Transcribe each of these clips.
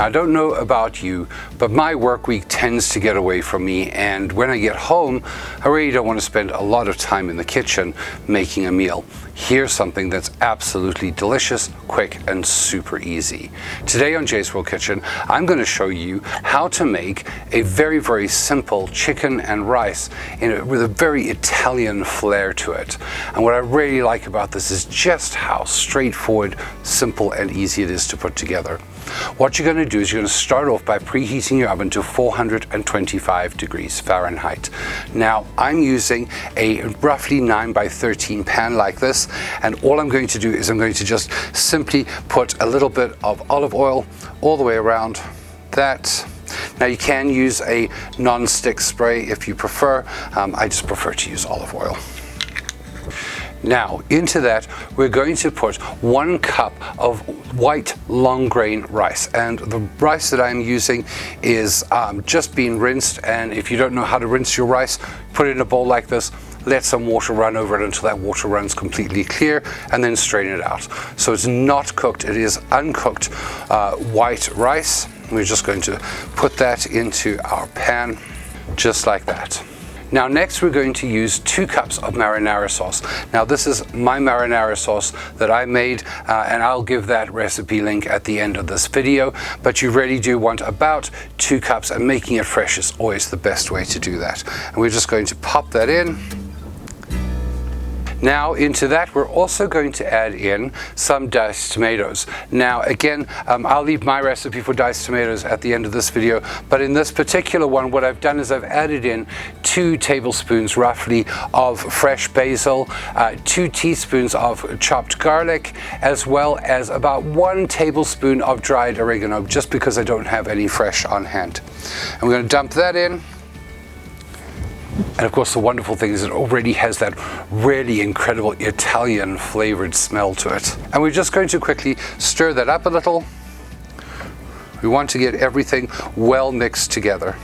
Now, I don't know about you, but my work week tends to get away from me, and when I get home, I really don't want to spend a lot of time in the kitchen making a meal. Here's something that's absolutely delicious, quick, and super easy. Today on Jay's World Kitchen, I'm going to show you how to make a very, very simple chicken and rice with a very Italian flair to it. And what I really like about this is just how straightforward, simple, and easy it is to put together. What you're going to do is you're going to start off by preheating your oven to 425 degrees Fahrenheit. Now, I'm using a roughly 9 by 13 pan like this, and all I'm going to do is I'm going to just simply put a little bit of olive oil all the way around that. Now, you can use a non-stick spray if you prefer. I just prefer to use olive oil. Now, into that, we're going to put 1 cup of white long grain rice. And the rice that I'm using is just being rinsed. And if you don't know how to rinse your rice, put it in a bowl like this, let some water run over it until that water runs completely clear, and then strain it out. So it's not cooked, it is uncooked white rice. We're just going to put that into our pan, just like that. Now, next we're going to use 2 cups of marinara sauce. Now, this is my marinara sauce that I made, and I'll give that recipe link at the end of this video, but you really do want about 2 cups, and making it fresh is always the best way to do that. And we're just going to pop that in. Now, into that, we're also going to add in some diced tomatoes. Now, again, I'll leave my recipe for diced tomatoes at the end of this video, but in this particular one, what I've done is I've added in 2 tablespoons roughly of fresh basil, 2 teaspoons of chopped garlic, as well as about 1 tablespoon of dried oregano, just because I don't have any fresh on hand. And we're going to dump that in. And of course, the wonderful thing is it already has that really incredible Italian flavored smell to it. And we're just going to quickly stir that up a little. We want to get everything well mixed together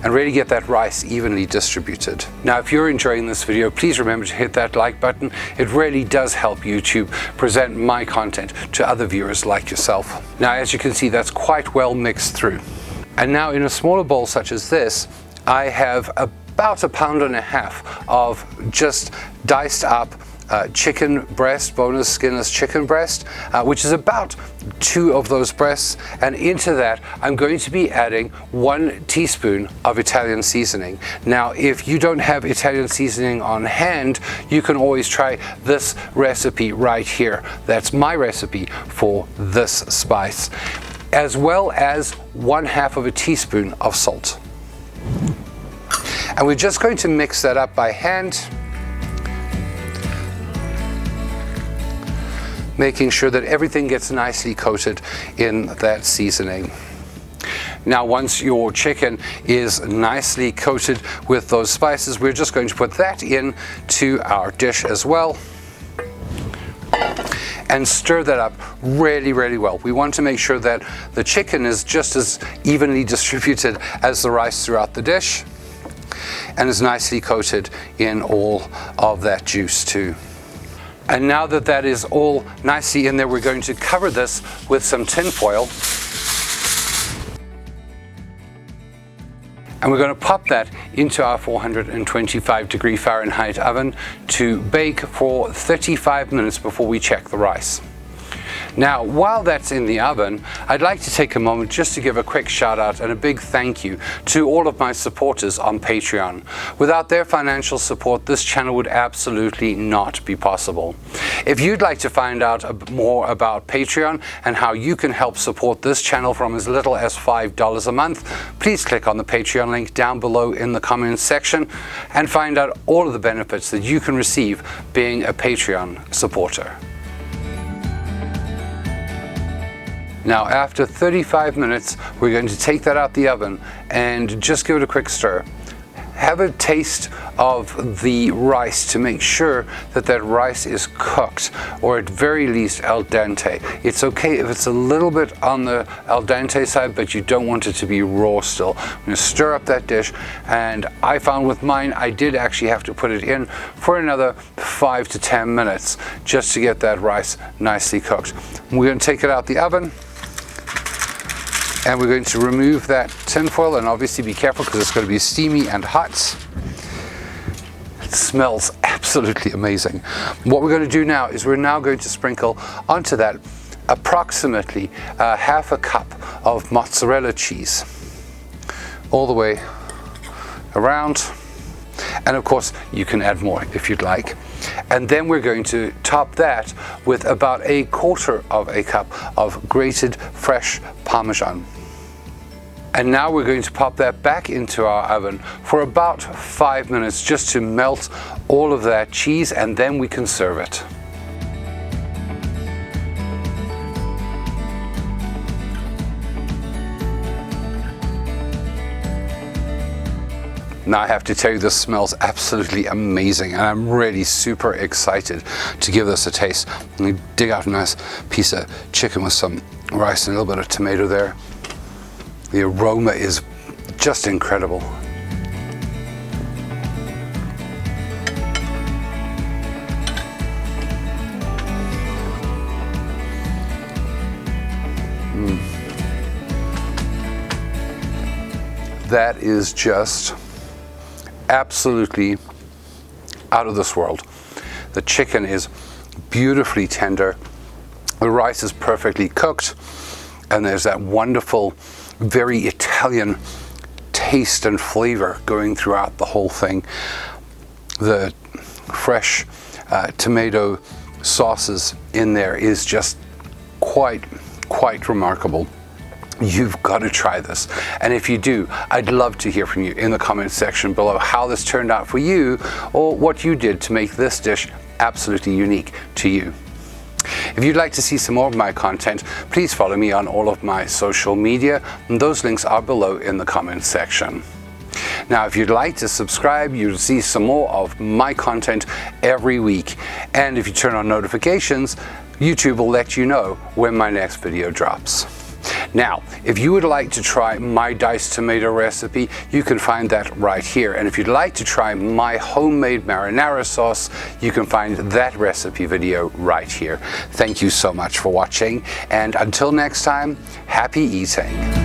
and really get that rice evenly distributed. Now, if you're enjoying this video, please remember to hit that like button. It really does help YouTube present my content to other viewers like yourself. Now, as you can see, that's quite well mixed through. And now, in a smaller bowl such as this, I have about 1.5 pounds of just diced up chicken breast, boneless, skinless chicken breast, which is about 2 of those breasts. And into that, I'm going to be adding 1 teaspoon of Italian seasoning. Now, if you don't have Italian seasoning on hand, you can always try this recipe right here. That's my recipe for this spice, as well as 1/2 teaspoon of salt. And we're just going to mix that up by hand, making sure that everything gets nicely coated in that seasoning. Now, once your chicken is nicely coated with those spices, we're just going to put that into our dish as well and stir that up really, really well. We want to make sure that the chicken is just as evenly distributed as the rice throughout the dish, and is nicely coated in all of that juice too. And now that that is all nicely in there, we're going to cover this with some tin foil. And we're going to pop that into our 425 degree Fahrenheit oven to bake for 35 minutes before we check the rice. Now, while that's in the oven, I'd like to take a moment just to give a quick shout out and a big thank you to all of my supporters on Patreon. Without their financial support, this channel would absolutely not be possible. If you'd like to find out more about Patreon and how you can help support this channel from as little as $5 a month, please click on the Patreon link down below in the comments section and find out all of the benefits that you can receive being a Patreon supporter. Now, after 35 minutes, we're going to take that out the oven and just give it a quick stir. Have a taste of the rice to make sure that that rice is cooked, or at very least al dente. It's okay if it's a little bit on the al dente side, but you don't want it to be raw still. I'm going to stir up that dish, and I found with mine, I did actually have to put it in for another 5 to 10 minutes just to get that rice nicely cooked. We're going to take it out the oven. And we're going to remove that tin foil, and obviously be careful because it's going to be steamy and hot. It smells absolutely amazing. What we're going to do now is we're now going to sprinkle onto that approximately half a cup of mozzarella cheese all the way around. And of course, you can add more if you'd like. And then we're going to top that with about 1/4 of a cup of grated fresh Parmesan. And now we're going to pop that back into our oven for about 5 minutes just to melt all of that cheese, and then we can serve it. Now I have to tell you, this smells absolutely amazing, and I'm really super excited to give this a taste. Let me dig out a nice piece of chicken with some rice and a little bit of tomato there. The aroma is just incredible. That is just absolutely out of this world. The chicken is beautifully tender, the rice is perfectly cooked, and there's that wonderful, very Italian taste and flavor going throughout the whole thing. The fresh tomato sauces in there is just quite remarkable. You've got to try this, and if you do, I'd love to hear from you in the comments section below how this turned out for you, or what you did to make this dish absolutely unique to you. If you'd like to see some more of my content, please follow me on all of my social media, and those links are below in the comments section. Now, if you'd like to subscribe, you'll see some more of my content every week, and if you turn on notifications, YouTube will let you know when my next video drops. Now, if you would like to try my diced tomato recipe, you can find that right here. And if you'd like to try my homemade marinara sauce, you can find that recipe video right here. Thank you so much for watching, and until next time, happy eating.